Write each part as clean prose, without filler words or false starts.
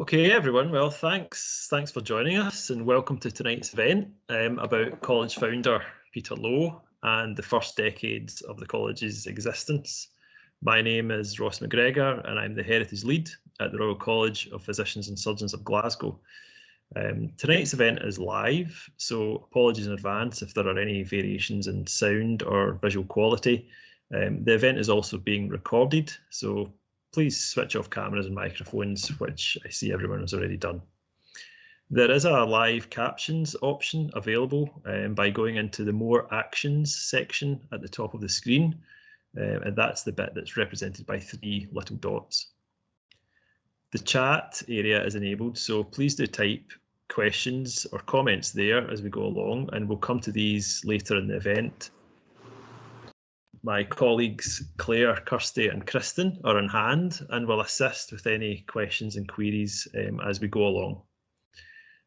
Okay, everyone. Well, thanks for joining us, and welcome to tonight's event about college founder Peter Lowe and the first decades of the college's existence. My name is Ross McGregor, and I'm the Heritage Lead at the Royal College of Physicians and Surgeons of Glasgow. Tonight's event is live, so apologies in advance if there are any variations in sound or visual quality. The event is also being recorded, so please switch off cameras and microphones, which I see everyone has already done. There is a live captions option available by going into the More Actions section at the top of the screen, and that's the bit that's represented by 3 little dots. The chat area is enabled, so please do type questions or comments there as we go along, and we'll come to these later in the event. My colleagues Claire, Kirsty and Kristen are on hand and will assist with any questions and queries as we go along.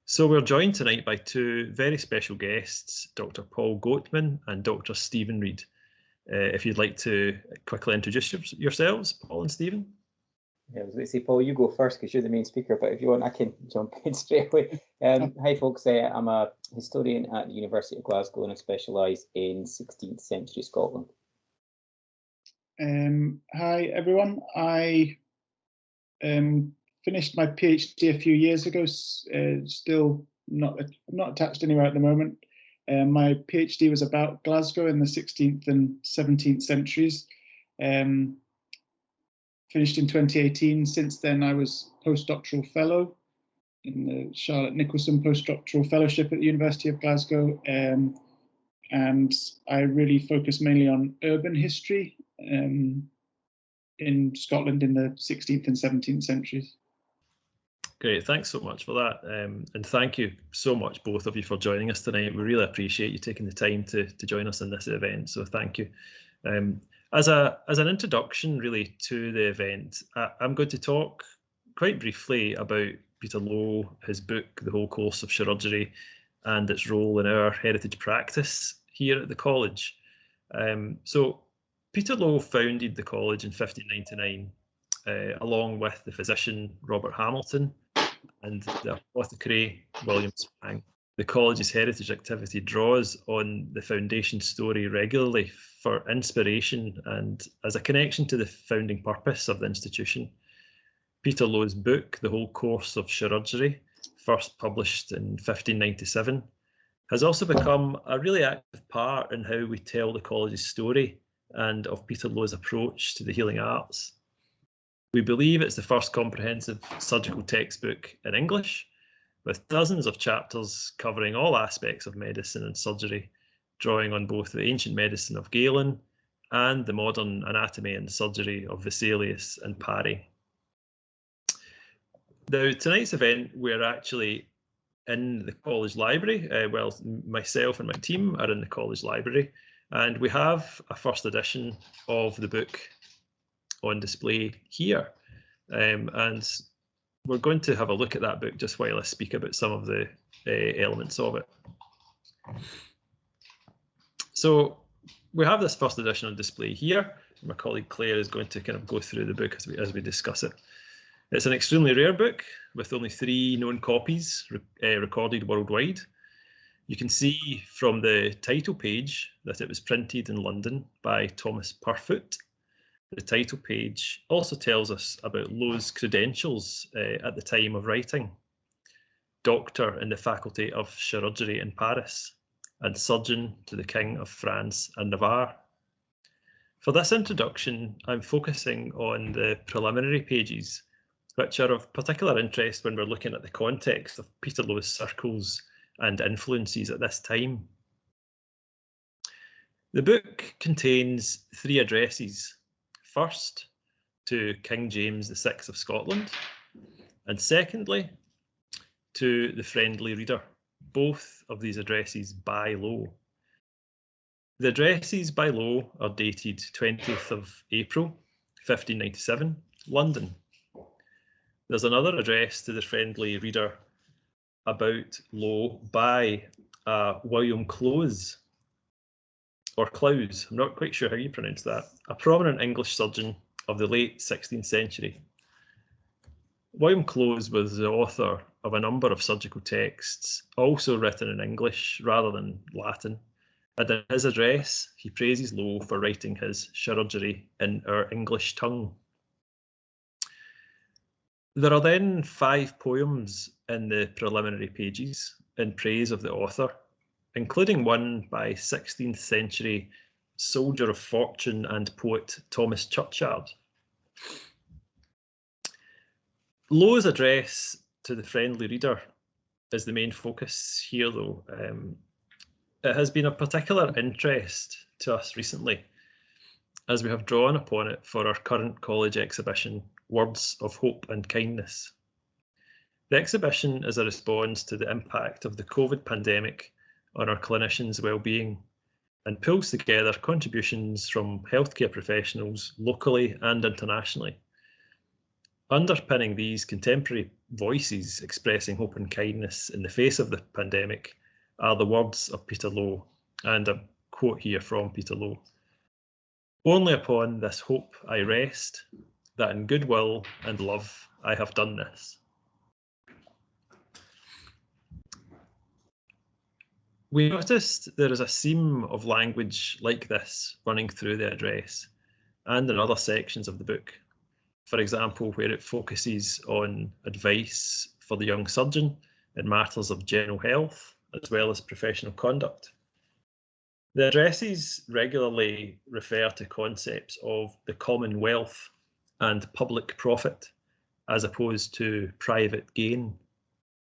So we're joined tonight by 2 very special guests, Dr Paul Goatman and Dr Steven Reid. If you'd like to quickly introduce yourselves, Paul and Steven. Yeah, I was going to say, Paul, you go first because you're the main speaker, but if you want, I can jump in straight away. Hi, folks. I'm a historian at the University of Glasgow and I specialise in 16th century Scotland. Hi, everyone. I finished my PhD a few years ago, still not attached anywhere at the moment. My PhD was about Glasgow in the 16th and 17th centuries. Finished in 2018. Since then, I was postdoctoral fellow in the Charlotte Nicholson postdoctoral fellowship at the University of Glasgow, and I really focus mainly on urban history in Scotland in the 16th and 17th centuries. Great, thanks so much for that, and thank you so much, both of you, for joining us tonight. We really appreciate you taking the time to join us in this event, so thank you. As an introduction really to the event, I'm going to talk quite briefly about Peter Lowe, his book, The Whole Course of Chirurgerie, and its role in our heritage practice here at the college. So Peter Lowe founded the college in 1599, along with the physician Robert Hamilton and the apothecary William Sprang. The college's heritage activity draws on the foundation story regularly for inspiration and as a connection to the founding purpose of the institution. Peter Lowe's book, The Whole Course of Chirurgerie, first published in 1597, has also become a really active part in how we tell the college's story and of Peter Lowe's approach to the healing arts. We believe it's the first comprehensive surgical textbook in English, with dozens of chapters covering all aspects of medicine and surgery, drawing on both the ancient medicine of Galen and the modern anatomy and surgery of Vesalius and Parry. Now, tonight's event, we're actually in the college library. Well, myself and my team are in the college library, and we have a first edition of the book on display here. And we're going to have a look at that book just while I speak about some of the elements of it. So we have this first edition on display here. My colleague Claire is going to kind of go through the book as we discuss it. It's an extremely rare book with only 3 known copies recorded worldwide. You can see from the title page that it was printed in London by Thomas Purfoot. The title page also tells us about Lowe's credentials at the time of writing: doctor in the Faculty of Chirurgery in Paris and surgeon to the King of France and Navarre. For this introduction, I'm focusing on the preliminary pages, which are of particular interest when we're looking at the context of Peter Lowe's circles and influences at this time. The book contains 3 addresses. First, to King James VI of Scotland, and secondly, to the friendly reader, both of these addresses by Lowe. The addresses by Lowe are dated 20th of April, 1597, London. There's another address to the friendly reader about Lowe by William Clowes, or Clowes, I'm not quite sure how you pronounce that, a prominent English surgeon of the late 16th century. William Close was the author of a number of surgical texts, also written in English rather than Latin. And in his address, he praises Lowe for writing his Chirurgerie in our English tongue. There are then 5 poems in the preliminary pages in praise of the author, including one by 16th century soldier of fortune and poet Thomas Churchyard. Lowe's address to the friendly reader is the main focus here, though. It has been of particular interest to us recently, as we have drawn upon it for our current college exhibition, Words of Hope and Kindness. The exhibition is a response to the impact of the COVID pandemic on our clinicians' well-being and pulls together contributions from healthcare professionals locally and internationally. Underpinning these contemporary voices expressing hope and kindness in the face of the pandemic are the words of Peter Lowe, and a quote here from Peter Lowe. "Only upon this hope I rest, that in goodwill and love I have done this." We noticed there is a seam of language like this running through the address and in other sections of the book. For example, where it focuses on advice for the young surgeon in matters of general health, as well as professional conduct. The addresses regularly refer to concepts of the commonwealth and public profit, as opposed to private gain.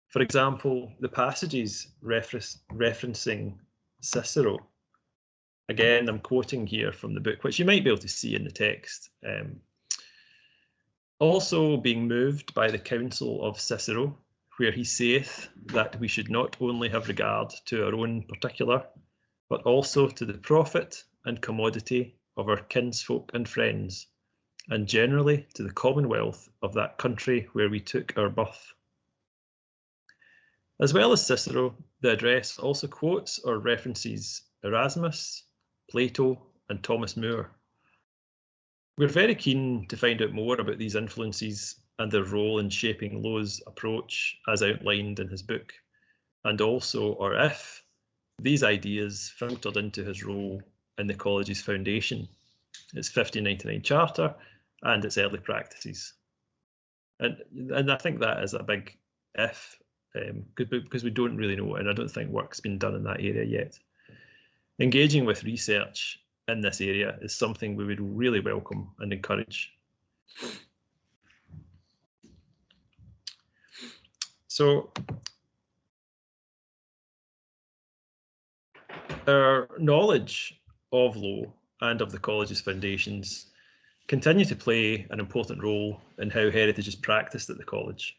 For example, the passages referencing Cicero. Again, I'm quoting here from the book, which you might be able to see in the text. Also being moved by the counsel of Cicero, where he saith that we should not only have regard to our own particular, but also to the profit and commodity of our kinsfolk and friends, and generally to the commonwealth of that country where we took our birth. As well as Cicero, the address also quotes or references Erasmus, Plato, and Thomas More. We're very keen to find out more about these influences and their role in shaping Lowe's approach as outlined in his book, and also, or if, these ideas filtered into his role in the college's foundation, its 1599 charter, and its early practices. And I think that is a big if, because we don't really know, and I don't think work's been done in that area yet. Engaging with research in this area is something we would really welcome and encourage. So our knowledge of Lowe and of the college's foundations continue to play an important role in how heritage is practiced at the college.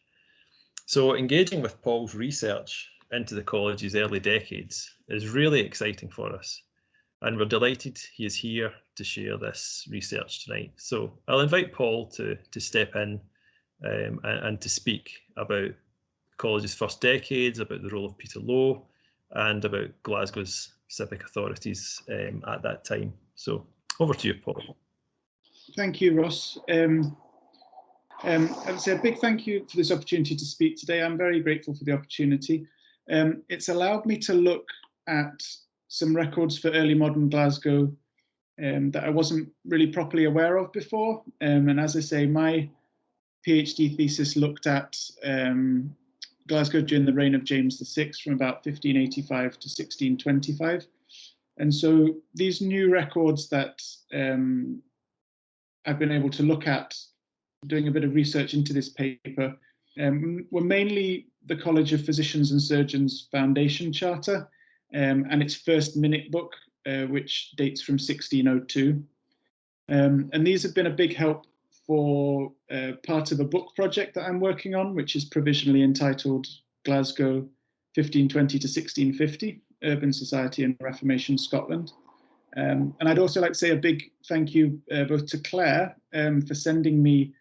So engaging with Paul's research into the college's early decades is really exciting for us, and we're delighted he is here to share this research tonight. So I'll invite Paul to step in and to speak about the college's first decades, about the role of Peter Lowe, and about Glasgow's civic authorities at that time. So over to you, Paul. Thank you, Ross. I'd say a big thank you for this opportunity to speak today. I'm very grateful for the opportunity. It's allowed me to look at some records for early modern Glasgow that I wasn't really properly aware of before. And as I say, my PhD thesis looked at Glasgow during the reign of James VI from about 1585 to 1625. And so these new records that I've been able to look at, doing a bit of research into this paper, were mainly the College of Physicians and Surgeons Foundation Charter and its first minute book, which dates from 1602. And these have been a big help for part of a book project that I'm working on, which is provisionally entitled Glasgow 1520 to 1650, Urban Society and Reformation Scotland. And I'd also like to say a big thank you both to Claire for sending me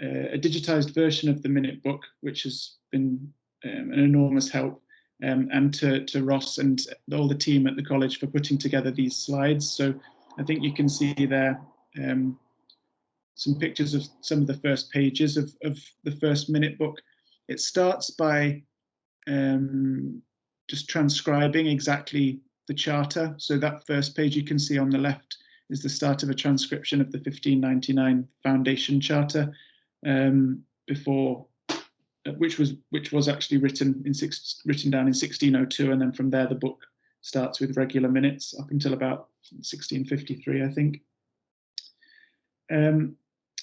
a digitized version of the minute book, which has been an enormous help, and to Ross and all the team at the college for putting together these slides. So I think you can see there some pictures of some of the first pages of the first minute book. It starts by just transcribing exactly the charter. So that first page you can see on the left is the start of a transcription of the 1599 Foundation Charter, which was actually written down in 1602, and then from there the book starts with regular minutes up until about 1653, I think. And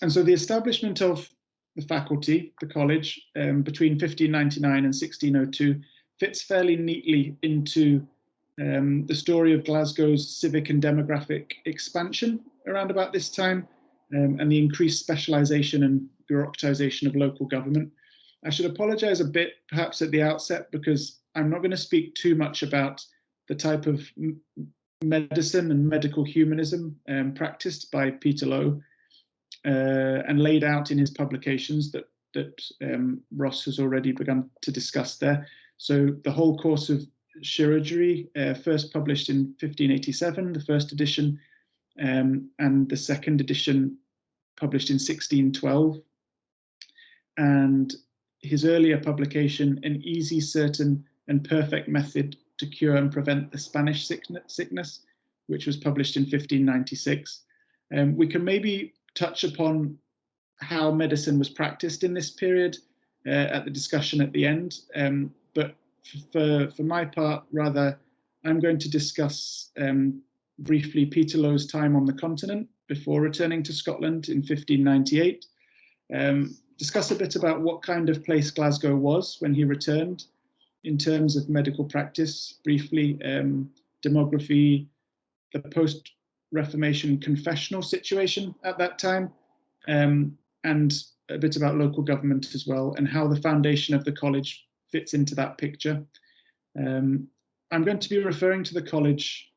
so the establishment of the faculty, the college, between 1599 and 1602 fits fairly neatly into the story of Glasgow's civic and demographic expansion around about this time, and the increased specialisation and bureaucratisation of local government. I should apologise a bit perhaps at the outset, because I'm not going to speak too much about the type of medicine and medical humanism practiced by Peter Lowe and laid out in his publications that Ross has already begun to discuss there. So the Whole Course of Chirurgerie, first published in 1587, the first edition, and the second edition published in 1612. And his earlier publication, An Easy, Certain and Perfect Method to Cure and Prevent the Spanish Sickness, which was published in 1596. We can maybe touch upon how medicine was practiced in this period at the discussion at the end, but for my part, rather, I'm going to discuss briefly Peter Lowe's time on the continent before returning to Scotland in 1598, discuss a bit about what kind of place Glasgow was when he returned in terms of medical practice, briefly, demography, the post-Reformation confessional situation at that time, and a bit about local government as well, and how the foundation of the college fits into that picture. I'm going to be referring to the college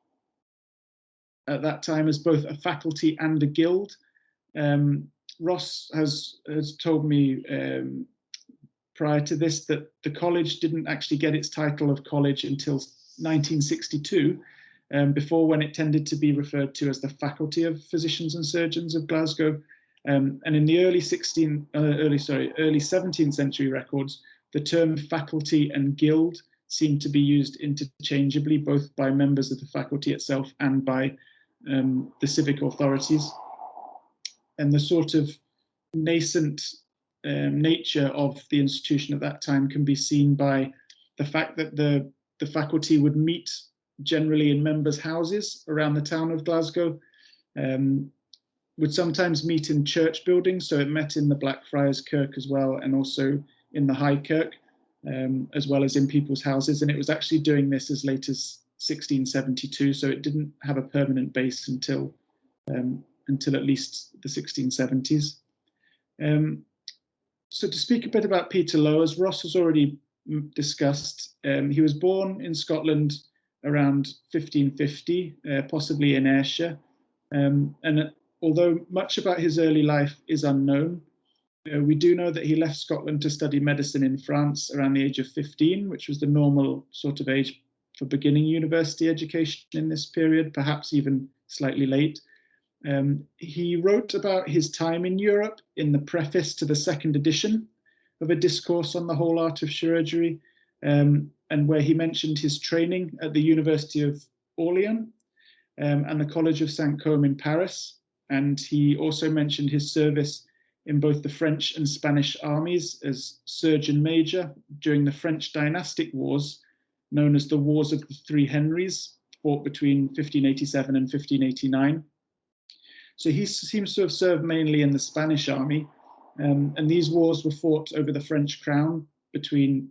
at that time as both a faculty and a guild. Ross has told me prior to this that the college didn't actually get its title of college until 1962, before when it tended to be referred to as the Faculty of Physicians and Surgeons of Glasgow. And in the early 17th century records, the term faculty and guild seemed to be used interchangeably, both by members of the faculty itself and by the civic authorities. And the sort of nascent nature of the institution at that time can be seen by the fact that the faculty would meet generally in members' houses around the town of Glasgow, would sometimes meet in church buildings, so it met in the Blackfriars Kirk as well, and also in the High Kirk, as well as in people's houses. And it was actually doing this as late as 1672, so it didn't have a permanent base until at least the 1670s. So to speak a bit about Peter Lowe, as Ross has already discussed, he was born in Scotland around 1550, possibly in Ayrshire. And although much about his early life is unknown, we do know that he left Scotland to study medicine in France around the age of 15, which was the normal sort of age for beginning university education in this period, perhaps even slightly late. He wrote about his time in Europe in the preface to the second edition of a discourse on the whole art of chirurgery, and where he mentioned his training at the University of Orleans and the College of St. Côme in Paris. And he also mentioned his service in both the French and Spanish armies as Surgeon Major during the French dynastic wars, known as the Wars of the Three Henries, fought between 1587 and 1589. So he seems to have served mainly in the Spanish army, and these wars were fought over the French crown between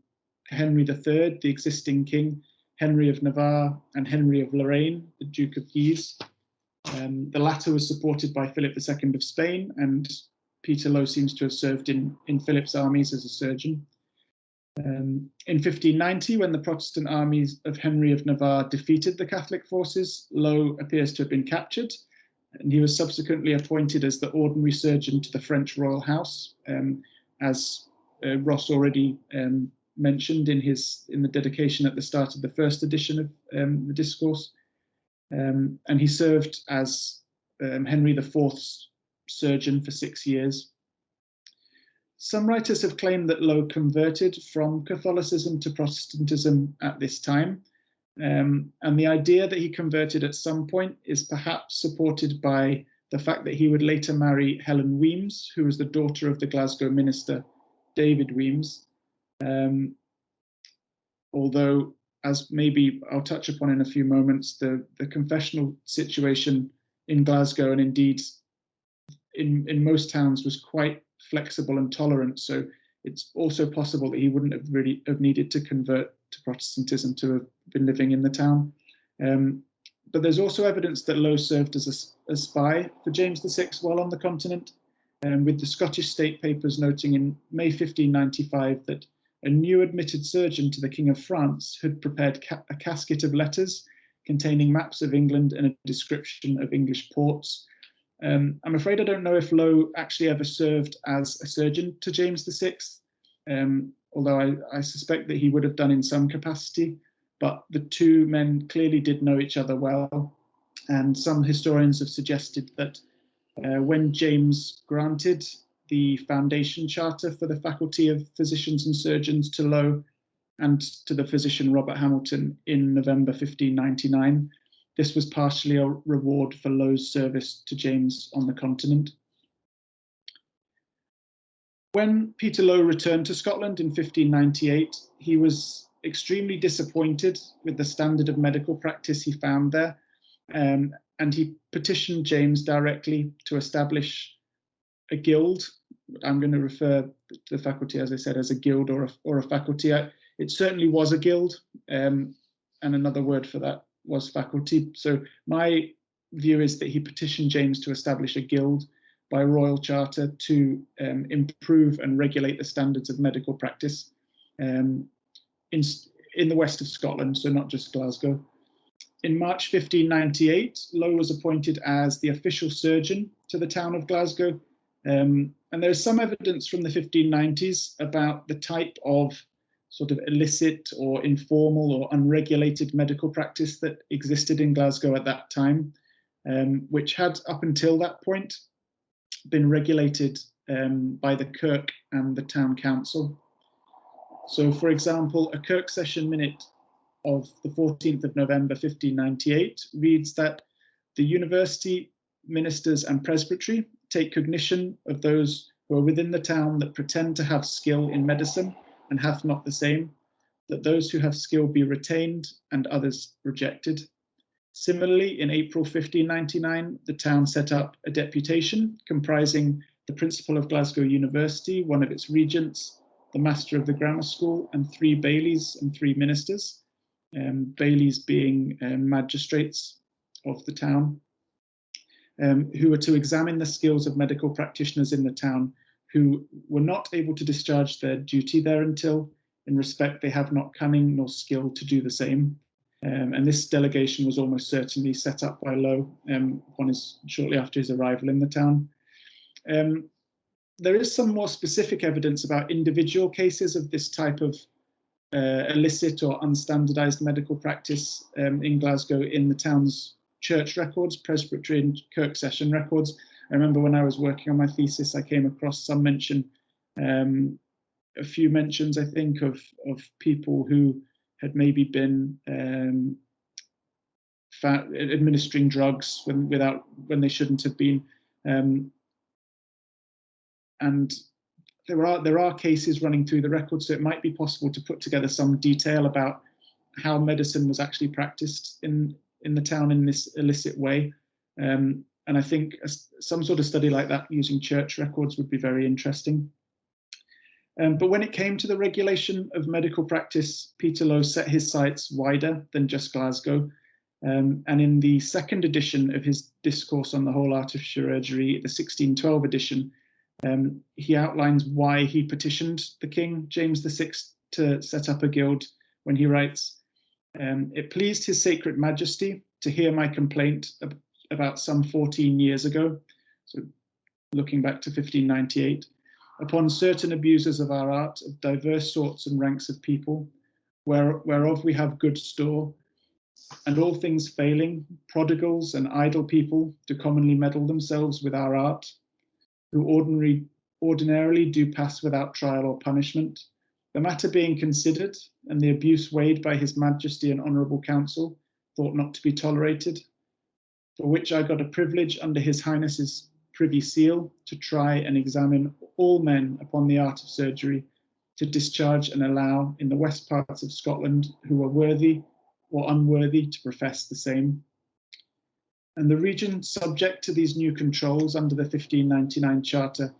Henry III, the existing king, Henry of Navarre, and Henry of Lorraine, the Duke of Guise. The latter was supported by Philip II of Spain, and Peter Lowe seems to have served in Philip's armies as a surgeon. In 1590, when the Protestant armies of Henry of Navarre defeated the Catholic forces, Lowe appears to have been captured, and he was subsequently appointed as the ordinary surgeon to the French royal house, as Ross already mentioned in the dedication at the start of the first edition of the discourse. And he served as Henry IV's surgeon for 6 years. Some writers have claimed that Lowe converted from Catholicism to Protestantism at this time, and the idea that he converted at some point is perhaps supported by the fact that he would later marry Helen Weems, who was the daughter of the Glasgow minister David Weems. Although, as maybe I'll touch upon in a few moments, the confessional situation in Glasgow, and indeed in most towns, was quite flexible and tolerant. So it's also possible that he wouldn't have really needed to convert to Protestantism to have been living in the town. But there's also evidence that Lowe served as a spy for James VI while on the continent, with the Scottish State Papers noting in May 1595 that a new admitted surgeon to the King of France had prepared a casket of letters containing maps of England and a description of English ports. I'm afraid I don't know if Lowe actually ever served as a surgeon to James VI, although I suspect that he would have done in some capacity. But the two men clearly did know each other well, and some historians have suggested that when James granted the foundation charter for the Faculty of Physicians and Surgeons to Lowe and to the physician Robert Hamilton in November 1599, this was partially a reward for Lowe's service to James on the continent. When Peter Lowe returned to Scotland in 1598, he was extremely disappointed with the standard of medical practice he found there, and he petitioned James directly to establish a guild. I'm going to refer to the faculty, as I said, as a guild or a faculty. It certainly was a guild, and another word for that was faculty. So my view is that he petitioned James to establish a guild by royal charter to improve and regulate the standards of medical practice in the west of Scotland, so not just Glasgow. In March 1598, Lowe was appointed as the official surgeon to the town of Glasgow, and there's some evidence from the 1590s about the type of sort of illicit or informal or unregulated medical practice that existed in Glasgow at that time, which had up until that point been regulated by the Kirk and the town council. So, for example, a Kirk session minute of the 14th of November 1598 reads that the university, ministers and presbytery take cognition of those who are within the town that pretend to have skill in medicine and hath not the same, that those who have skill be retained and others rejected. Similarly, in April 1599, the town set up a deputation comprising the principal of Glasgow University, one of its regents, the master of the grammar school, and 3 bailies and 3 ministers, bailies being magistrates of the town, who were to examine the skills of medical practitioners in the town who were not able to discharge their duty there until, in respect they have not cunning nor skill to do the same. And this delegation was almost certainly set up by Lowe shortly after his arrival in the town. There is some more specific evidence about individual cases of this type of illicit or unstandardized medical practice in Glasgow in the town's church records, presbytery and Kirk session records. I remember when I was working on my thesis, I came across some mention, a few mentions, I think, of people who had maybe been administering drugs when they shouldn't have been, and there are cases running through the records, so it might be possible to put together some detail about how medicine was actually practiced in the town in this illicit way. And I think some sort of study like that using church records would be very interesting. But when it came to the regulation of medical practice, Peter Lowe set his sights wider than just Glasgow. And in the second edition of his Discourse on the Whole Art of Chirurgerie, the 1612 edition, he outlines why he petitioned the King, James VI, to set up a guild when he writes, "It pleased his sacred majesty to hear my complaint about some 14 years ago," so looking back to 1598, "upon certain abuses of our art of diverse sorts and ranks of people, whereof we have good store, and all things failing, prodigals and idle people do commonly meddle themselves with our art. who ordinarily do pass without trial or punishment, the matter being considered and the abuse weighed by His Majesty and Honourable Council, thought not to be tolerated, for which I got a privilege under His Highness's Privy Seal to try and examine all men upon the art of surgery, to discharge and allow in the west parts of Scotland who were worthy or unworthy to profess the same. And the region subject to these new controls under the 1599 Charter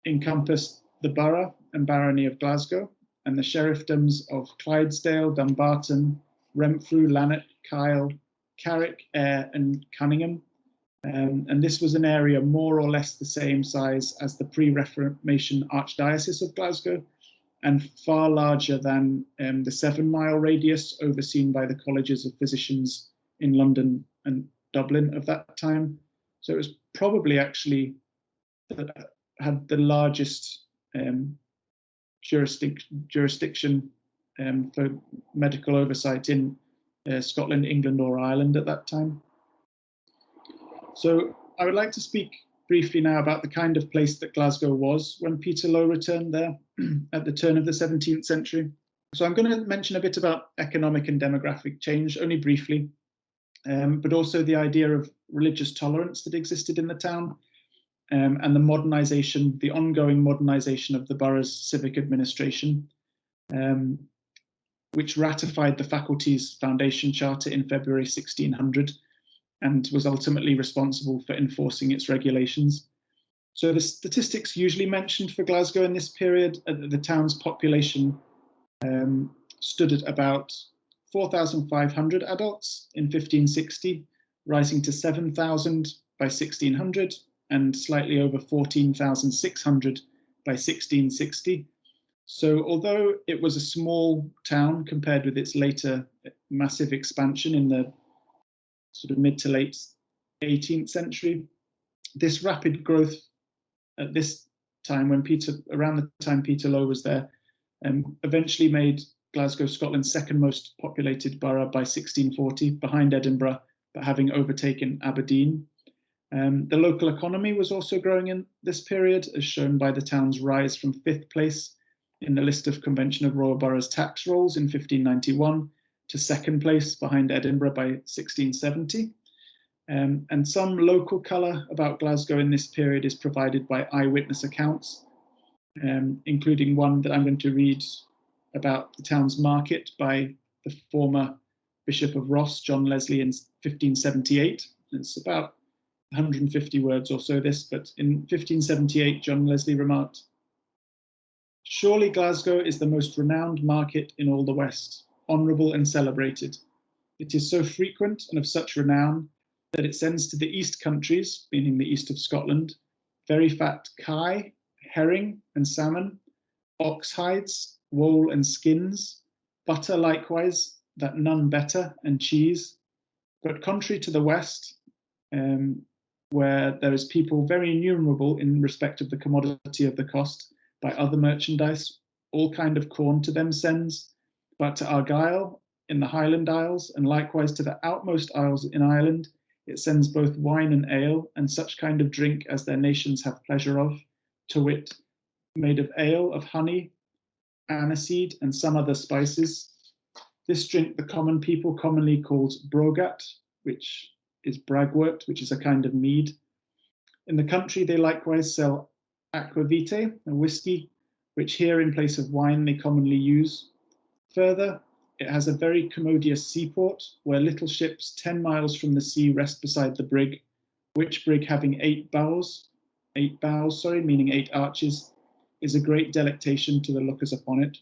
encompassed the borough and barony of Glasgow and the sheriffdoms of Clydesdale, Dumbarton, Renfrew, Lanark, Kyle, Carrick, Ayr and Cunningham. And this was an area more or less the same size as the pre-Reformation Archdiocese of Glasgow, and far larger than the 7-mile radius overseen by the colleges of physicians in London and Dublin of that time. So it was probably actually that had the largest jurisdiction for medical oversight in Scotland, England or Ireland at that time. So I would like to speak briefly now about the kind of place that Glasgow was when Peter Lowe returned there at the turn of the 17th century. So I'm going to mention a bit about economic and demographic change, only briefly, but also the idea of religious tolerance that existed in the town, and the modernization, the ongoing modernization of the borough's civic administration, which ratified the faculty's foundation charter in February 1600 and was ultimately responsible for enforcing its regulations. So the statistics usually mentioned for Glasgow in this period, the town's population stood at about 4,500 adults in 1560, rising to 7,000 by 1600 and slightly over 14,600 by 1660. So although it was a small town compared with its later massive expansion in the sort of mid to late 18th century, this rapid growth at this time, around the time Peter Lowe was there, eventually made Glasgow Scotland's second most populated borough by 1640, behind Edinburgh, but having overtaken Aberdeen. The local economy was also growing in this period, as shown by the town's rise from 5th place in the list of Convention of Royal Boroughs tax rolls in 1591 to 2nd place behind Edinburgh by 1670. And some local colour about Glasgow in this period is provided by eyewitness accounts, including one that I'm going to read about the town's market by the former Bishop of Ross, John Leslie, in 1578. It's about 150 words or so, this, but in 1578, John Leslie remarked, "Surely Glasgow is the most renowned market in all the West, honourable and celebrated. It is so frequent and of such renown that it sends to the East countries, meaning the east of Scotland, very fat kye, herring and salmon, ox hides, wool and skins, butter likewise, that none better, and cheese. But contrary to the West, where there is people very innumerable in respect of the commodity of the cost, by other merchandise, all kind of corn to them sends, but to Argyll in the Highland Isles, and likewise to the outmost isles in Ireland, it sends both wine and ale, and such kind of drink as their nations have pleasure of, to wit, made of ale, of honey, aniseed, and some other spices. This drink the common people commonly calls brogat, which is bragwort, which is a kind of mead. In the country they likewise sell aquavitae, a whiskey, which here in place of wine they commonly use. Further, it has a very commodious seaport, where little ships 10 miles from the sea rest beside the brig, which brig having 8 bows, meaning 8 arches, is a great delectation to the lookers upon it."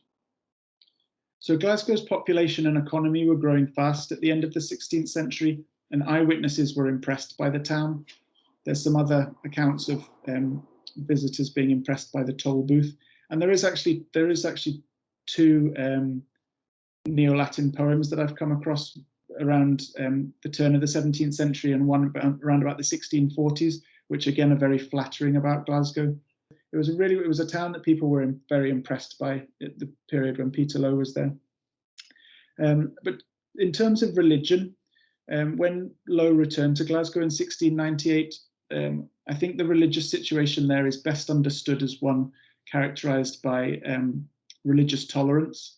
So Glasgow's population and economy were growing fast at the end of the 16th century, and eyewitnesses were impressed by the town. There's some other accounts of visitors being impressed by the toll booth, and there is actually 2 Neo-Latin poems that I've come across around the turn of the 17th century, and one around about the 1640s, which again are very flattering about Glasgow. It was a town that people were very impressed by at the period when Peter Lowe was there. But in terms of religion, when Lowe returned to Glasgow in 1698, I think the religious situation there is best understood as one characterized by religious tolerance,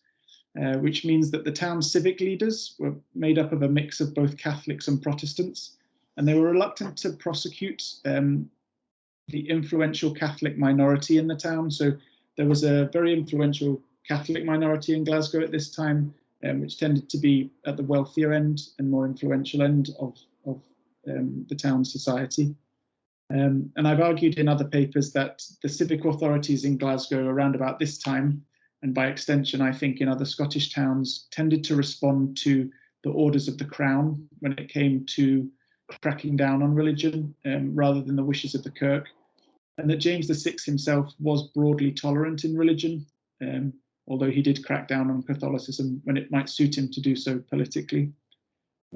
which means that the town's civic leaders were made up of a mix of both Catholics and Protestants, and they were reluctant to prosecute the influential Catholic minority in the town. So there was a very influential Catholic minority in Glasgow at this time, which tended to be at the wealthier end and more influential end of the town's society. And I've argued in other papers that the civic authorities in Glasgow around about this time, and by extension, I think in other Scottish towns, tended to respond to the orders of the Crown when it came to cracking down on religion rather than the wishes of the Kirk, and that James VI himself was broadly tolerant in religion, although he did crack down on Catholicism when it might suit him to do so politically.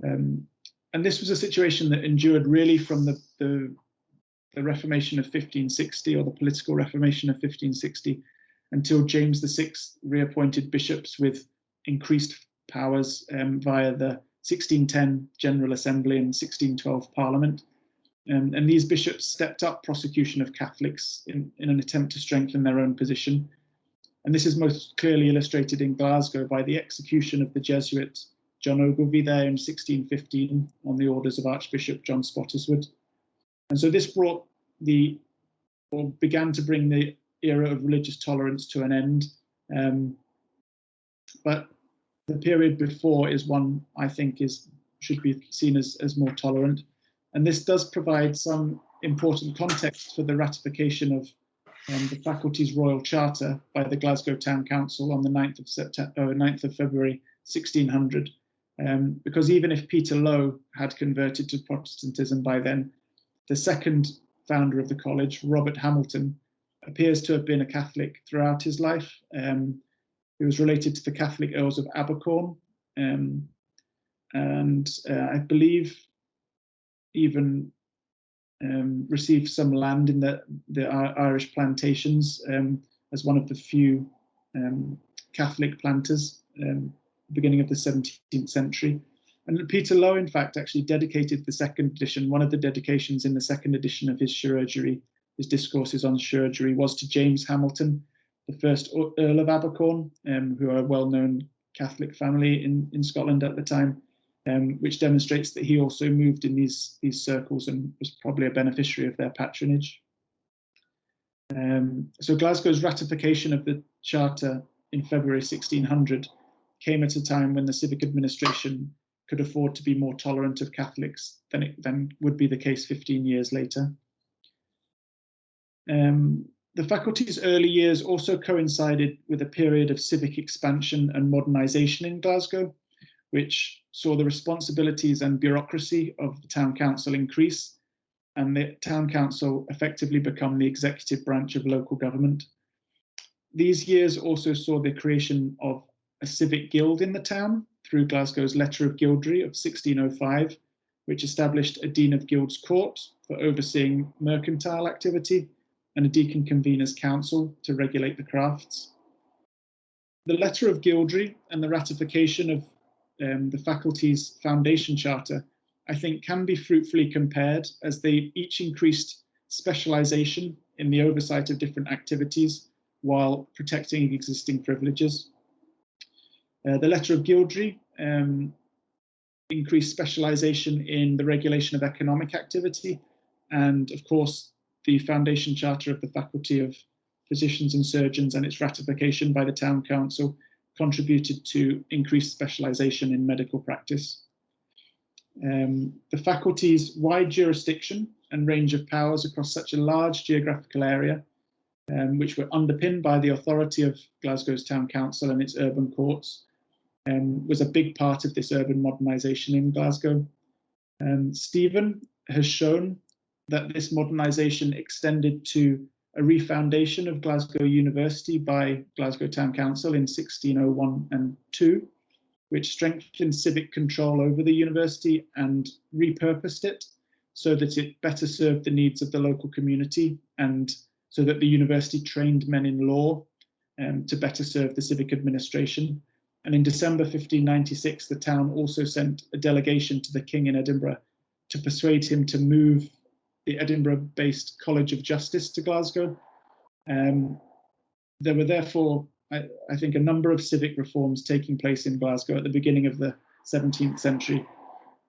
And this was a situation that endured really from the Reformation of 1560, or the political Reformation of 1560, until James VI reappointed bishops with increased powers via the 1610 General Assembly and 1612 Parliament. And these bishops stepped up prosecution of Catholics in an attempt to strengthen their own position. And this is most clearly illustrated in Glasgow by the execution of the Jesuit John Ogilvie there in 1615 on the orders of Archbishop John Spottiswoode. And so this began to bring the era of religious tolerance to an end. But the period before is one I think should be seen as more tolerant. And this does provide some important context for the ratification of the faculty's Royal Charter by the Glasgow Town Council on the 9th of February 1600. Because even if Peter Lowe had converted to Protestantism by then, the second founder of the college, Robert Hamilton, appears to have been a Catholic throughout his life. He was related to the Catholic Earls of Abercorn, and I believe even received some land in the Irish plantations as one of the few Catholic planters, beginning of the 17th century. And Peter Lowe, in fact, actually dedicated the second edition. One of the dedications in the second edition of his Chirurgerie, his discourses on chirurgery, was to James Hamilton, the first Earl of Abercorn, who are a well-known Catholic family in Scotland at the time, which demonstrates that he also moved in these circles and was probably a beneficiary of their patronage. So Glasgow's ratification of the Charter in February 1600 came at a time when the civic administration could afford to be more tolerant of Catholics than would be the case 15 years later. The faculty's early years also coincided with a period of civic expansion and modernisation in Glasgow, which saw the responsibilities and bureaucracy of the town council increase, and the town council effectively become the executive branch of local government. These years also saw the creation of a civic guild in the town through Glasgow's Letter of Gildry of 1605, which established a Dean of Guilds Court for overseeing mercantile activity and a Deacon Convener's Council to regulate the crafts. The Letter of Gildry and the ratification of the faculty's foundation charter, I think, can be fruitfully compared, as they each increased specialisation in the oversight of different activities while protecting existing privileges. The Letter of Gildry increased specialisation in the regulation of economic activity, and of course the foundation charter of the Faculty of Physicians and Surgeons and its ratification by the Town Council contributed to increased specialisation in medical practice. The faculty's wide jurisdiction and range of powers across such a large geographical area, which were underpinned by the authority of Glasgow's Town Council and its urban courts, was a big part of this urban modernisation in Glasgow. Steven has shown that this modernisation extended to a refoundation of Glasgow University by Glasgow Town Council in 1601 and 2, which strengthened civic control over the university and repurposed it so that it better served the needs of the local community, and so that the university trained men in law to better serve the civic administration. And in December 1596, the town also sent a delegation to the king in Edinburgh to persuade him to move the Edinburgh-based College of Justice to Glasgow. There were therefore, I think, a number of civic reforms taking place in Glasgow at the beginning of the 17th century,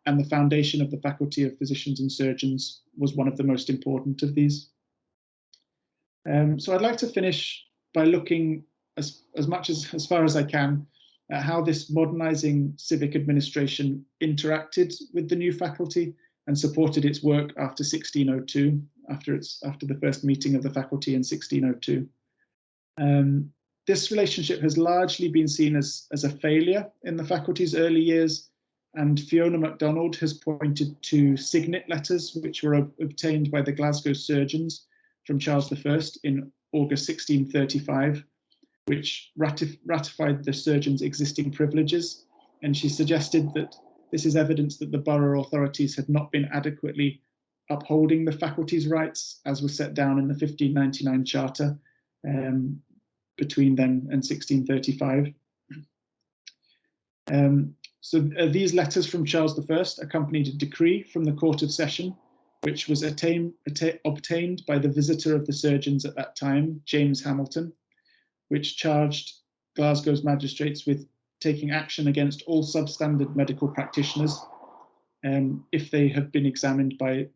and the foundation of the Faculty of Physicians and Surgeons was one of the most important of these. So I'd like to finish by looking as far as I can at how this modernizing civic administration interacted with the new faculty and supported its work after 1602, after the first meeting of the faculty in 1602. This relationship has largely been seen as a failure in the faculty's early years, and Fiona MacDonald has pointed to signet letters which were obtained by the Glasgow surgeons from Charles I in August 1635, which ratified the surgeons' existing privileges, and she suggested that this is evidence that the borough authorities had not been adequately upholding the faculty's rights as was set down in the 1599 charter between then and 1635. These letters from Charles I accompanied a decree from the Court of Session, which was obtained by the visitor of the surgeons at that time, James Hamilton, which charged Glasgow's magistrates with taking action against all substandard medical practitioners if they have been examined by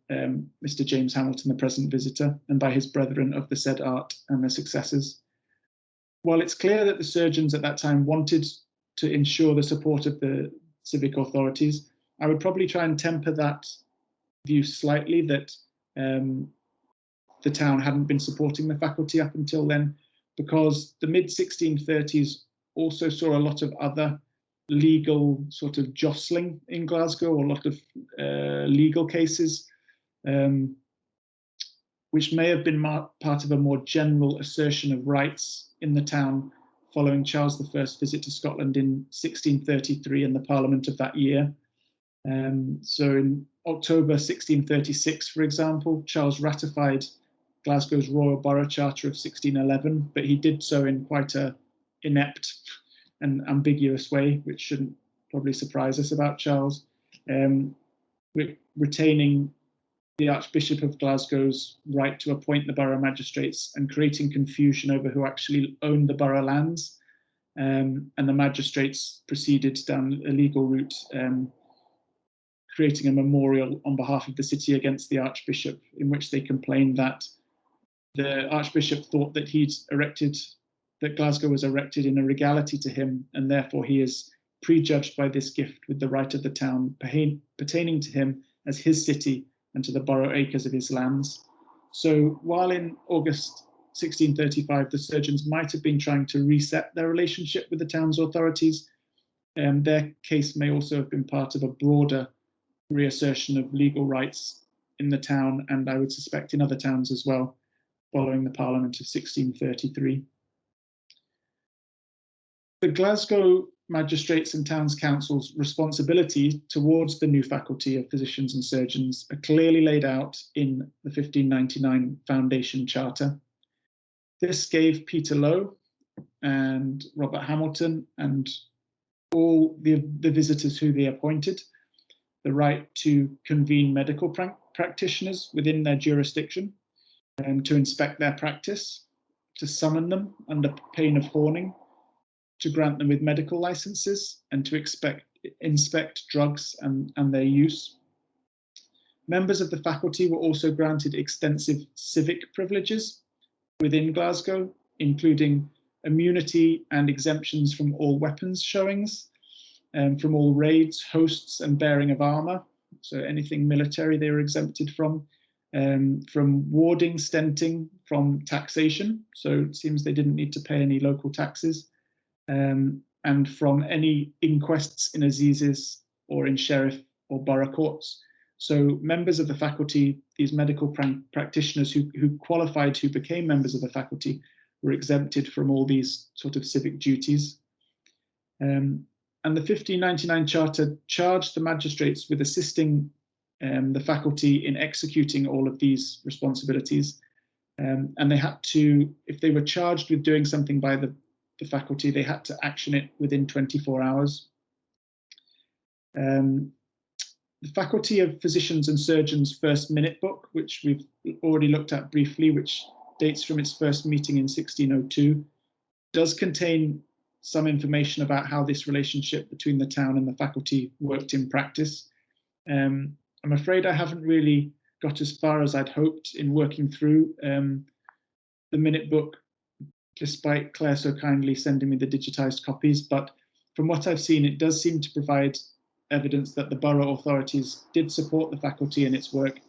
Mr. James Hamilton, the present visitor, and by his brethren of the said art and their successors. While it's clear that the surgeons at that time wanted to ensure the support of the civic authorities, I would probably try and temper that view slightly, that the town hadn't been supporting the faculty up until then, because the mid-1630s also saw a lot of other legal sort of jostling in Glasgow, a lot of legal cases, which may have been part of a more general assertion of rights in the town following Charles I's visit to Scotland in 1633 and the Parliament of that year. So in October 1636, for example, Charles ratified Glasgow's Royal Borough Charter of 1611, but he did so in quite an inept and ambiguous way, which shouldn't probably surprise us about Charles, retaining the Archbishop of Glasgow's right to appoint the borough magistrates and creating confusion over who actually owned the borough lands. And the magistrates proceeded down a legal route, creating a memorial on behalf of the city against the Archbishop, in which they complained that the Archbishop thought that that Glasgow was erected in a regality to him, and therefore he is prejudged by this gift with the right of the town pertaining to him as his city and to the borough acres of his lands. So while in August 1635, the surgeons might have been trying to reset their relationship with the town's authorities, their case may also have been part of a broader reassertion of legal rights in the town, and I would suspect in other towns as well, following the Parliament of 1633. The Glasgow magistrates and towns council's responsibility towards the new faculty of physicians and surgeons are clearly laid out in the 1599 Foundation Charter. This gave Peter Lowe and Robert Hamilton and all the visitors who they appointed the right to convene medical practitioners within their jurisdiction and to inspect their practice, to summon them under pain of horning, to grant them with medical licenses, and to inspect drugs and their use. Members of the faculty were also granted extensive civic privileges within Glasgow, including immunity and exemptions from all weapons showings, from all raids, hosts, and bearing of armour. So anything military they were exempted from warding, stenting, from taxation. So it seems they didn't need to pay any local taxes. And from any inquests in assizes or in sheriff or borough courts. So members of the faculty, these medical practitioners who qualified, who became members of the faculty, were exempted from all these sort of civic duties. And the 1599 Charter charged the magistrates with assisting the faculty in executing all of these responsibilities. And they had to, if they were charged with doing something by the faculty, they had to action it within 24 hours. The the Faculty of Physicians and Surgeons' first minute book, which we've already looked at briefly, which dates from its first meeting in 1602, does contain some information about how this relationship between the town and the faculty worked in practice. I'm afraid I haven't really got as far as I'd hoped in working through the minute book, despite Claire so kindly sending me the digitized copies. But from what I've seen, it does seem to provide evidence that the borough authorities did support the faculty in its work,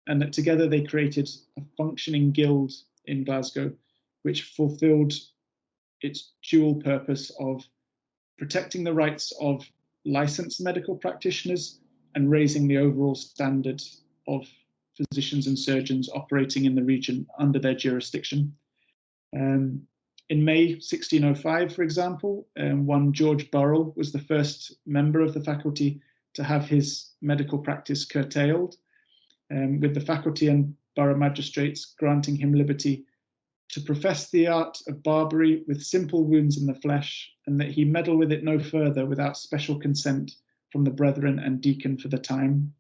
and that together they created a functioning guild in Glasgow, which fulfilled its dual purpose of protecting the rights of licensed medical practitioners and raising the overall standard of physicians and surgeons operating in the region under their jurisdiction. In May 1605, for example, one George Burrell was the first member of the faculty to have his medical practice curtailed, with the faculty and borough magistrates granting him liberty to profess the art of barbery with simple wounds in the flesh, and that he meddle with it no further without special consent from the brethren and deacon for the time.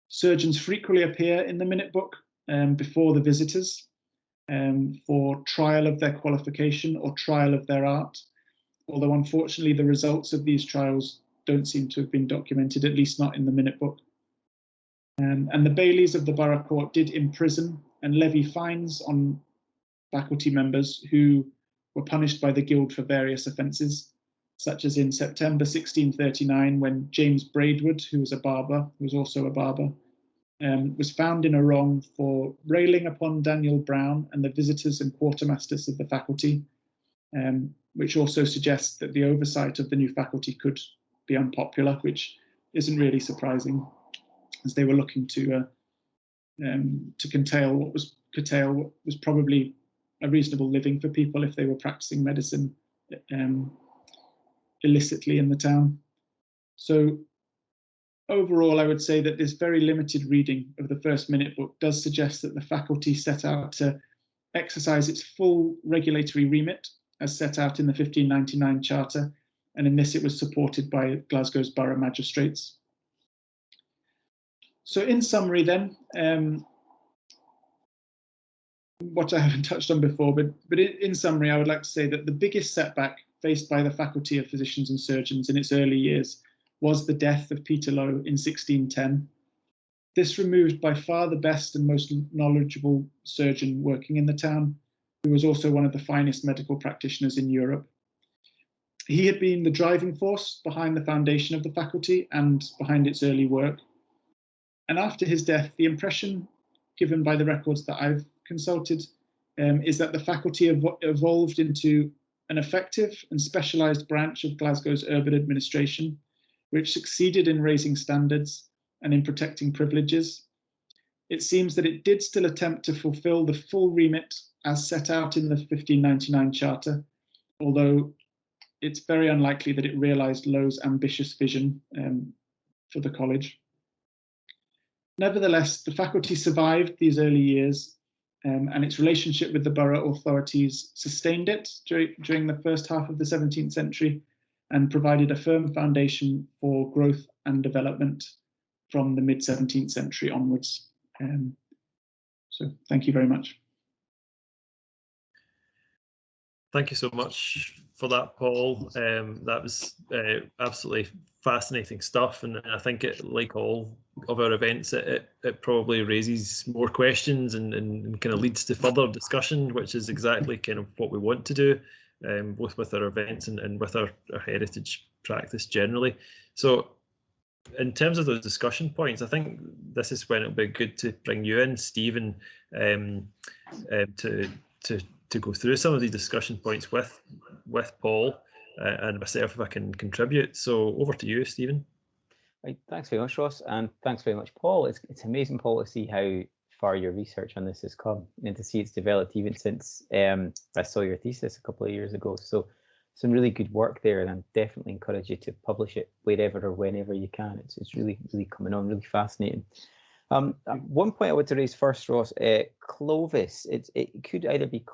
Surgeons frequently appear in the minute book before the visitors for trial of their qualification or trial of their art, although unfortunately the results of these trials don't seem to have been documented, at least not in the minute book. And the bailies of the borough court did imprison and levy fines on faculty members who were punished by the guild for various offences, such as in September 1639, when James Braidwood, who was also a barber, was found in a wrong for railing upon Daniel Brown and the visitors and quartermasters of the faculty, which also suggests that the oversight of the new faculty could be unpopular, which isn't really surprising, as they were looking to curtail what was probably a reasonable living for people if they were practicing medicine illicitly in the town. So overall, I would say that this very limited reading of the first minute book does suggest that the faculty set out to exercise its full regulatory remit as set out in the 1599 Charter, and in this it was supported by Glasgow's borough magistrates. So in summary then, what I haven't touched on before, but in summary, I would like to say that the biggest setback faced by the Faculty of Physicians and Surgeons in its early years was the death of Peter Lowe in 1610. This removed by far the best and most knowledgeable surgeon working in the town, who was also one of the finest medical practitioners in Europe. He had been the driving force behind the foundation of the faculty and behind its early work. And after his death, the impression given by the records that I've consulted is that the faculty evolved into an effective and specialised branch of Glasgow's urban administration, which succeeded in raising standards and in protecting privileges. It seems that it did still attempt to fulfil the full remit as set out in the 1599 Charter, although it's very unlikely that it realised Lowe's ambitious vision for the college. Nevertheless, the faculty survived these early years, and its relationship with the borough authorities sustained it during the first half of the 17th century and provided a firm foundation for growth and development from the mid-17th century onwards. So thank you very much. Thank you so much for that, Paul. That was absolutely fascinating stuff, and I think it, like all of our events, it probably raises more questions and kind of leads to further discussion, which is exactly kind of what we want to do, both with our events and with our heritage practice generally. So in terms of those discussion points, I think this is when it'll be good to bring you in, Stephen, to go through some of these discussion points with Paul and myself if I can contribute. So over to you, Stephen. Right, thanks very much, Ross, and thanks very much, Paul. It's amazing, Paul, to see how far your research on this has come and to see it's developed even since I saw your thesis a couple of years ago. So some really good work there, and I definitely encourage you to publish it wherever or whenever you can. It's really coming on, really fascinating. One point I want to raise first, Ross, Clovis, it could either be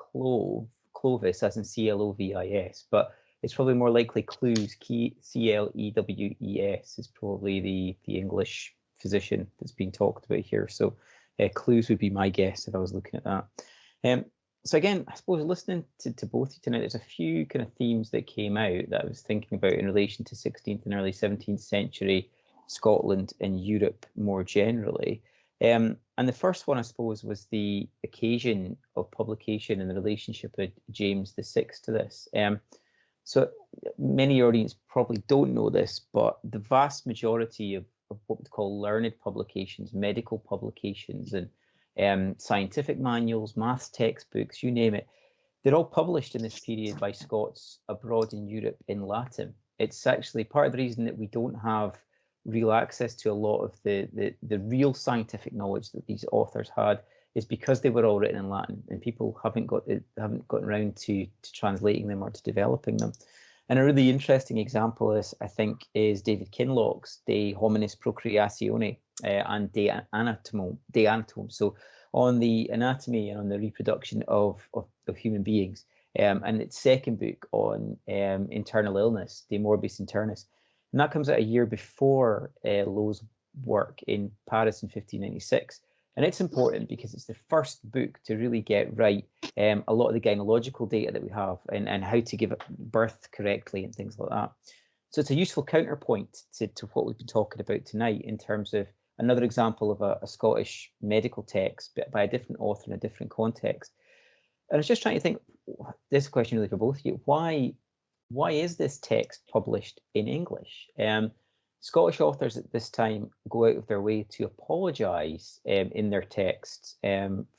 Clovis, as in Clovis, but it's probably more likely Clews, Clews is probably the English physician that's being talked about here. So Clews would be my guess if I was looking at that. So again, I suppose listening to both of you tonight, there's a few kind of themes that came out that I was thinking about in relation to 16th and early 17th century Scotland and Europe more generally. And the first one, I suppose, was the occasion of publication and the relationship of James VI to this. So many of your audience probably don't know this, but the vast majority of what we call learned publications, medical publications, and scientific manuals, maths textbooks, you name it, they're all published in this period by Scots abroad in Europe in Latin. It's actually part of the reason that we don't have real access to a lot of the real scientific knowledge that these authors had, is because they were all written in Latin, and people haven't gotten around to translating them or to developing them. And a really interesting example of this, I think, is David Kinloch's De Hominis Procreatione and De Anatome. So on the anatomy and on the reproduction of human beings, and its second book on internal illness, De Morbis Internis. And that comes out a year before Lowe's work in Paris in 1596. And it's important because it's the first book to really get right a lot of the gynecological data that we have, and how to give birth correctly and things like that. So it's a useful counterpoint to what we've been talking about tonight in terms of another example of a Scottish medical text, but by a different author in a different context. And I was just trying to think, this question really for both of you, why is this text published in English? Scottish authors at this time go out of their way to apologise in their texts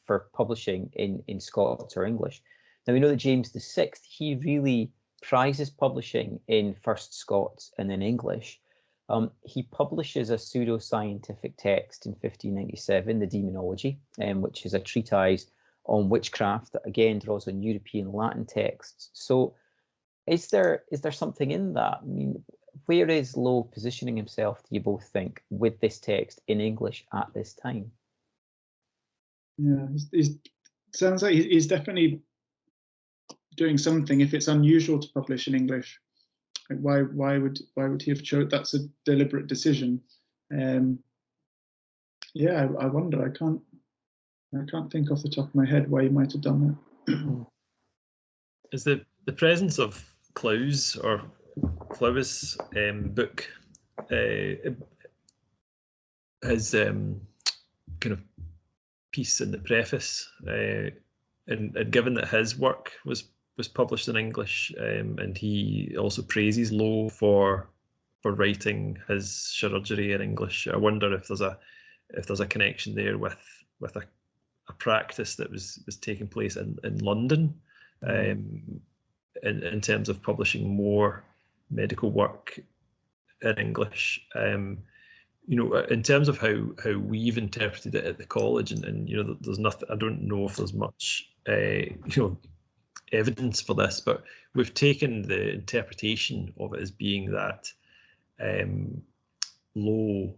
for publishing in Scots or English. Now we know that James VI, he really prizes publishing in first Scots and then English. He publishes a pseudo-scientific text in 1597, the Demonology, which is a treatise on witchcraft that again draws on European Latin texts. So is there something in that? I mean, where is Lowe positioning himself, do you both think, with this text in English at this time? Yeah, it sounds like he's definitely doing something. If it's unusual to publish in English, like why would he have chosen? That's a deliberate decision. Yeah, I wonder. I can't think off the top of my head why he might have done that. Is the presence of Clowes or Clowes book his kind of piece in the preface, and given that his work was published in English, and he also praises Lowe for writing his chirurgery in English, I wonder if there's a connection there with a practice that was taking place in London, in terms of publishing more medical work in English. You know, in terms of how we've interpreted it at the college, and you know, there's nothing. I don't know if there's much you know, evidence for this, but we've taken the interpretation of it as being that Lowe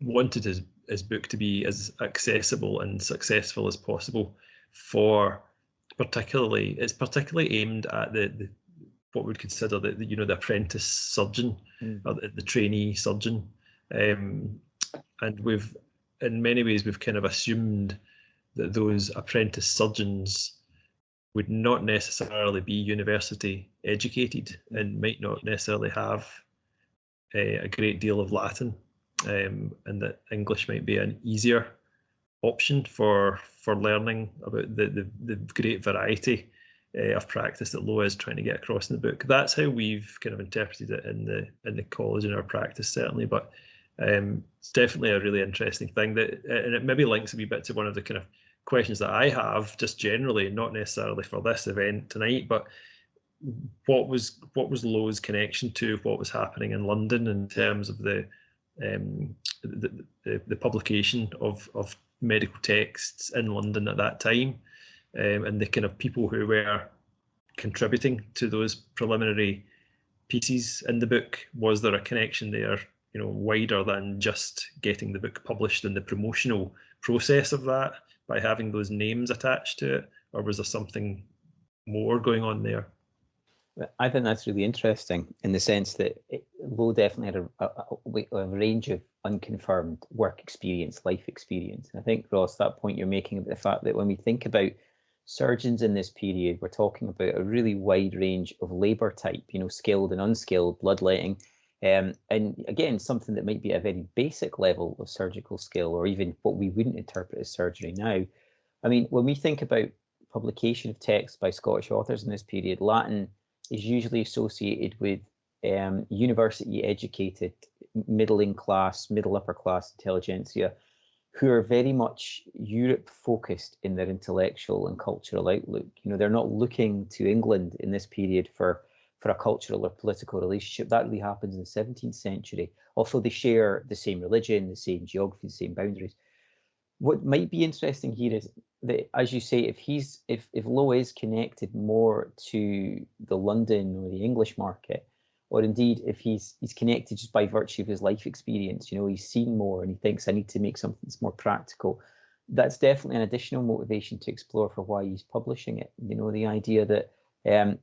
wanted his book to be as accessible and successful as possible for it's particularly aimed at the what we'd consider the you know, the apprentice surgeon, or the trainee surgeon, and we've, in many ways, we've kind of assumed that those apprentice surgeons would not necessarily be university educated and might not necessarily have a great deal of Latin, and that English might be an easier option for learning about the great variety of practice that Lowe is trying to get across in the book. That's how we've kind of interpreted it in the college, in our practice, certainly. But it's definitely a really interesting thing, that, and it maybe links a wee bit to one of the kind of questions that I have, just generally, not necessarily for this event tonight, but what was Lowe's connection to what was happening in London in terms of the publication of medical texts in London at that time, and the kind of people who were contributing to those preliminary pieces in the book. Was there a connection there, you know, wider than just getting the book published and the promotional process of that by having those names attached to it, or was there something more going on there? I think that's really interesting in the sense that Lowe definitely had a range of unconfirmed work experience, life experience. And I think, Ross, that point you're making about the fact that when we think about surgeons in this period, we're talking about a really wide range of labour type, you know, skilled and unskilled, bloodletting. And again, something that might be a very basic level of surgical skill, or even what we wouldn't interpret as surgery now. I mean, when we think about publication of texts by Scottish authors in this period, Latin is usually associated with university educated, middling class, middle upper class intelligentsia, who are very much Europe focused in their intellectual and cultural outlook. You know, they're not looking to England in this period for a cultural or political relationship. That really happens in the 17th century. Also, they share the same religion, the same geography, the same boundaries. What might be interesting here is that, as you say, if Lowe is connected more to the London or the English market, or indeed if he's connected just by virtue of his life experience, you know, he's seen more and he thinks I need to make something that's more practical, that's definitely an additional motivation to explore for why he's publishing it. You know, the idea that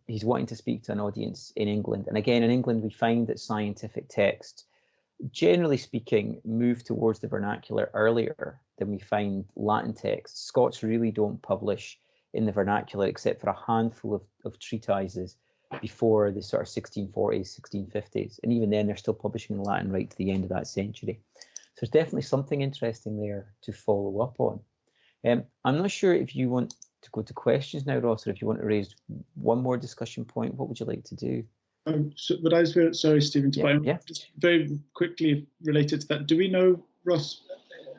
he's wanting to speak to an audience in England. And again, in England, we find that scientific texts, generally speaking, move towards the vernacular earlier than we find Latin texts. Scots really don't publish in the vernacular except for a handful of treatises before the sort of 1640s, 1650s. And even then, they're still publishing in Latin right to the end of that century. So there's definitely something interesting there to follow up on. I'm not sure if you want to go to questions now, Ross, or if you want to raise one more discussion point. What would you like to do? So, but I was very sorry, Stephen, just very quickly related to that. Do we know, Ross,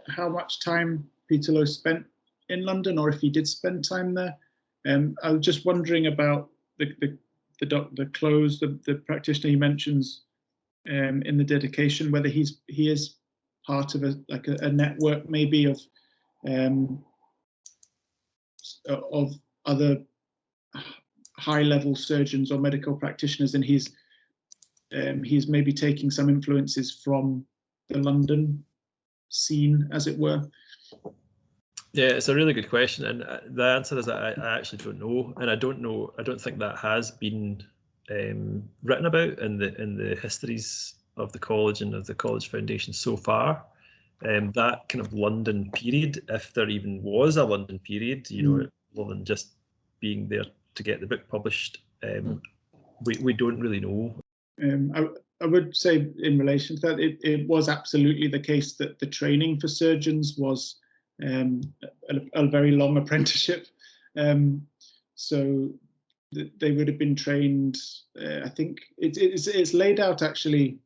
how much time Peter Lowe spent in London, or if he did spend time there? I was just wondering about the close, the practitioner he mentions in the dedication, whether he is part of a network maybe of other high-level surgeons or medical practitioners, and he's maybe taking some influences from the London scene, as it were. Yeah, it's a really good question, and the answer is I actually don't know, and I don't think that has been written about in the histories of the college and of the college foundation so far. That kind of London period, if there even was a London period, you know, rather than just being there to get the book published, we don't really know. I would say in relation to that, it was absolutely the case that the training for surgeons was a very long apprenticeship. So they would have been trained, I think it's laid out actually,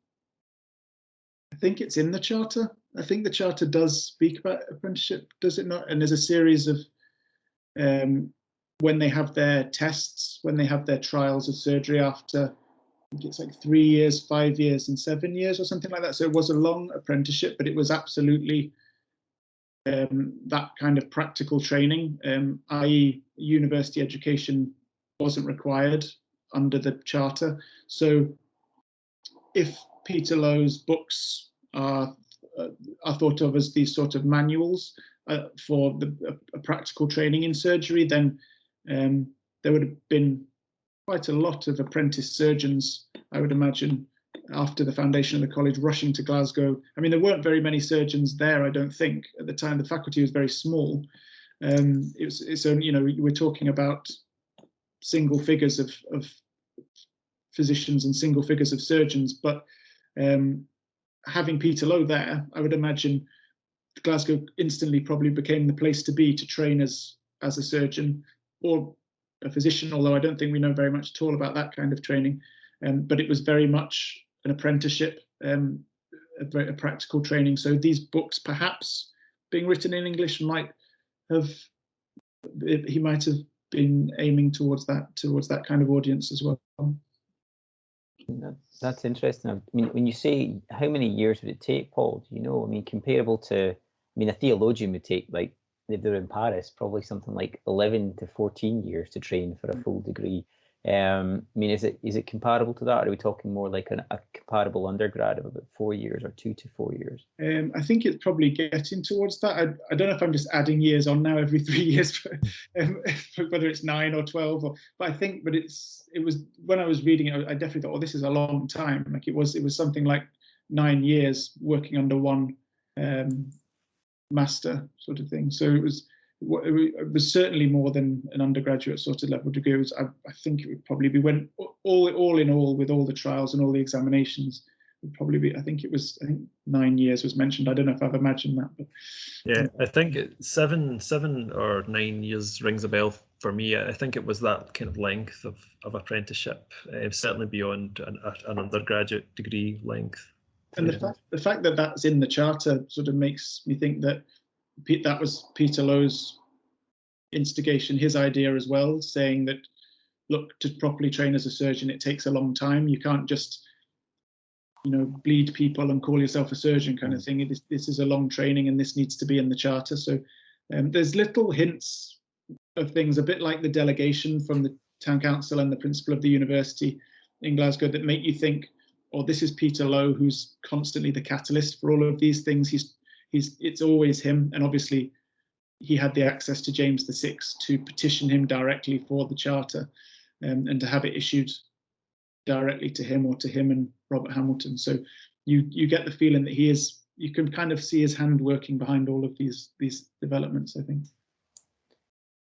I think it's in the Charter. I think the Charter does speak about apprenticeship, does it not? And there's a series of, when they have their tests, when they have their trials of surgery after, I think it's like 3 years, 5 years, and 7 years or something like that. So it was a long apprenticeship, but it was absolutely that kind of practical training, i.e. university education wasn't required under the Charter. So if Peter Lowe's books are thought of as these sort of manuals for a practical training in surgery, then there would have been quite a lot of apprentice surgeons, I would imagine, after the foundation of the college, rushing to Glasgow. I mean, there weren't very many surgeons there, I don't think, at the time. The faculty was very small. It's only, you know, we're talking about single figures of physicians and single figures of surgeons, but having Peter Lowe there, I would imagine Glasgow instantly probably became the place to be to train as a surgeon or a physician, although I don't think we know very much at all about that kind of training. But it was very much an apprenticeship, a practical training. So these books, perhaps being written in English, he might have been aiming towards that kind of audience as well. That's interesting. I mean, when you say how many years would it take, Paul, do you know? I mean, comparable to, I mean, a theologian would take, like, if they're in Paris, probably something like 11 to 14 years to train for a full degree. I mean, is it comparable to that, or are we talking more like a comparable undergrad of about 4 years or 2 to 4 years? I think it's probably getting towards that. I don't know if I'm just adding years on now every 3 years, whether it's 9 or 12. But I think, but it was when I was reading it, I definitely thought, oh, this is a long time. Like it was something like 9 years working under one master sort of thing. So it was certainly more than an undergraduate sort of level degree. I think it would probably be, when all in all, with all the trials and all the examinations, would probably be, I think 9 years was mentioned. I don't know if I've imagined that, but yeah, I think 7 or 9 years rings a bell for me. I think it was that kind of length of apprenticeship, certainly beyond an undergraduate degree length. And the fact that that's in the charter sort of makes me think that that was Peter Lowe's instigation, his idea as well, saying that, look, to properly train as a surgeon, it takes a long time. You can't just, bleed people and call yourself a surgeon kind of thing. This is a long training, and this needs to be in the charter. So there's little hints of things, a bit like the delegation from the town council and the principal of the university in Glasgow, that make you think, oh, this is Peter Lowe, who's constantly the catalyst for all of these things. It's always him, and obviously he had the access to James VI to petition him directly for the charter, and to have it issued directly to him, or to him and Robert Hamilton. So you get the feeling that you can kind of see his hand working behind all of these developments, I think.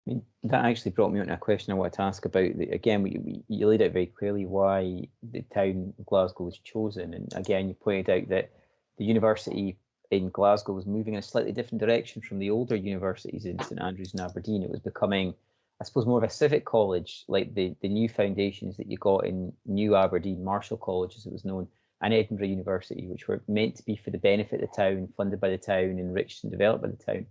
I mean, that actually brought me on to a question I want to ask about. Again, you laid out very clearly why the town of Glasgow was chosen, and again, you pointed out that the university in Glasgow was moving in a slightly different direction from the older universities in St Andrews and Aberdeen. It was becoming, I suppose, more of a civic college, like the new foundations that you got in New Aberdeen, Marshall College as it was known, and Edinburgh University, which were meant to be for the benefit of the town, funded by the town, enriched and developed by the town.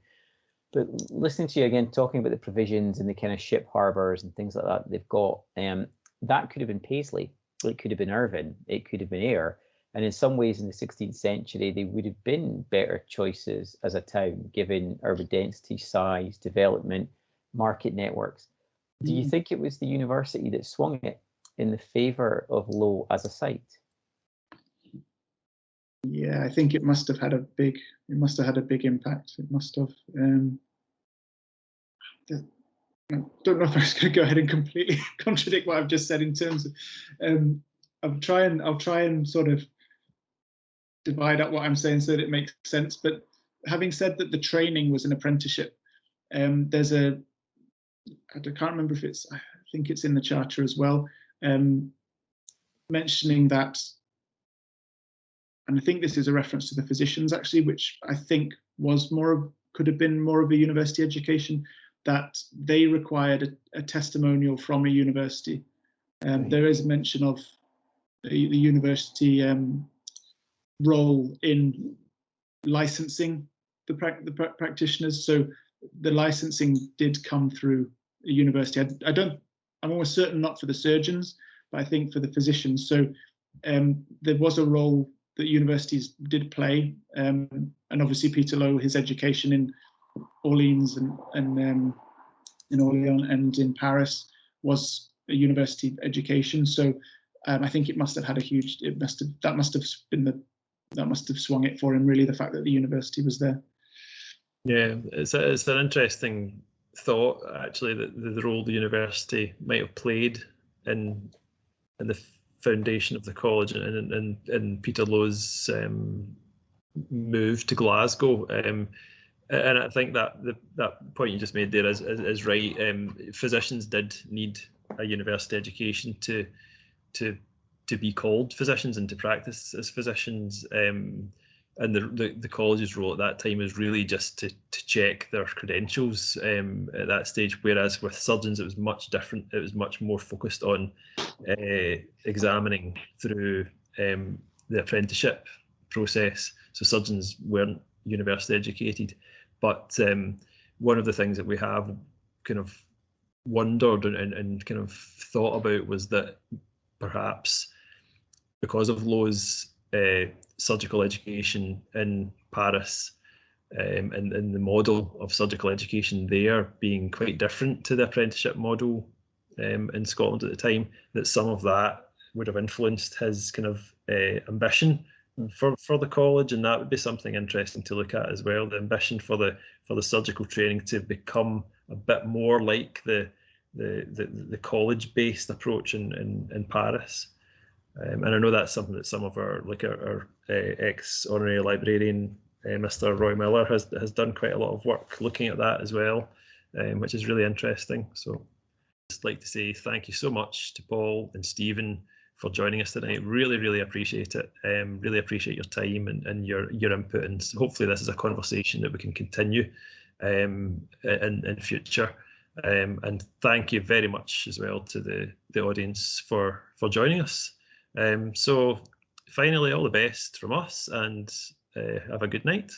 But listening to you again, talking about the provisions and the kind of ship harbours and things like that they've got, that could have been Paisley, it could have been Irvine, it could have been Ayr. And in some ways in the 16th century, they would have been better choices as a town, given urban density, size, development, market networks. Do you think it was the university that swung it in the favour of Lowe as a site? Yeah, I think it must have had a big impact. It must have. I don't know if I was going to go ahead and completely contradict what I've just said in terms of. I'll try and sort of divide up what I'm saying so that it makes sense. But having said that, the training was an apprenticeship. There's I can't remember if it's, I think it's in the charter as well, mentioning that, and I think this is a reference to the physicians actually, which I think was could have been more of a university education, that they required a testimonial from a university. There is a mention of the university role in licensing the practitioners. So the licensing did come through a university. I'm almost certain not for the surgeons, but I think for the physicians. So there was a role that universities did play, and obviously Peter Lowe, his education in Orleans and in Orleans and in Paris was a university education. So I think it must have had a huge. That must have swung it for him, really, the fact that the university was there. Yeah, it's an interesting thought, actually, that the role the university might have played in the foundation of the college and in Peter Lowe's move to Glasgow. And I think that that point you just made there is right. Physicians did need a university education to be called physicians and to practice as physicians. And the college's role at that time was really just to check their credentials at that stage, whereas with surgeons it was much different. It was much more focused on examining through the apprenticeship process. So surgeons weren't university educated, but one of the things that we have kind of wondered and kind of thought about was that perhaps because of Lowe's surgical education in Paris and the model of surgical education there being quite different to the apprenticeship model in Scotland at the time, that some of that would have influenced his kind of ambition for the college, and that would be something interesting to look at as well. The ambition for the surgical training to become a bit more like the college-based approach in Paris. And I know that's something that some of our ex-honorary librarian, Mr. Roy Miller, has done quite a lot of work looking at that as well, which is really interesting. So I'd just like to say thank you so much to Paul and Steven for joining us tonight. Really appreciate it. Really appreciate your time and your input, and hopefully this is a conversation that we can continue in future. And thank you very much as well to the audience for joining us. So finally, all the best from us, and have a good night.